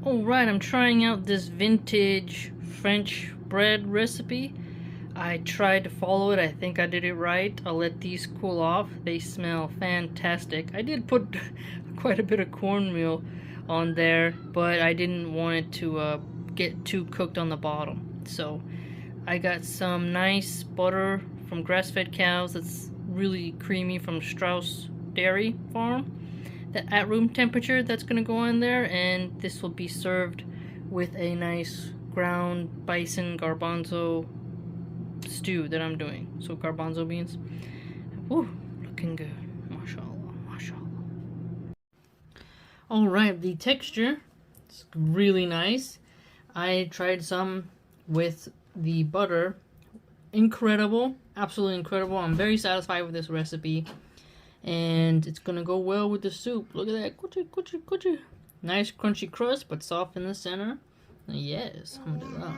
Alright, I'm trying out this vintage French bread recipe. I tried to follow it. I think I did it right. I'll let these cool off. They smell fantastic. I did put quite a bit of cornmeal on there, but I didn't want it to get too cooked on the bottom. So I got some nice butter from grass-fed cows that's really creamy from Strauss Dairy Farm. That at room temperature that's going to go in there, and this will be served with a nice ground bison garbanzo stew that I'm doing. So garbanzo beans. Ooh, looking good. Mashallah, mashallah. Alright, the texture is really nice. I tried some with the butter. Incredible. Absolutely incredible. I'm very satisfied with this recipe. And it's gonna go well with the soup. Look at that. Kuchi, kuchi, kuchi. Nice crunchy crust, but soft in the center. Yes, alhamdulillah.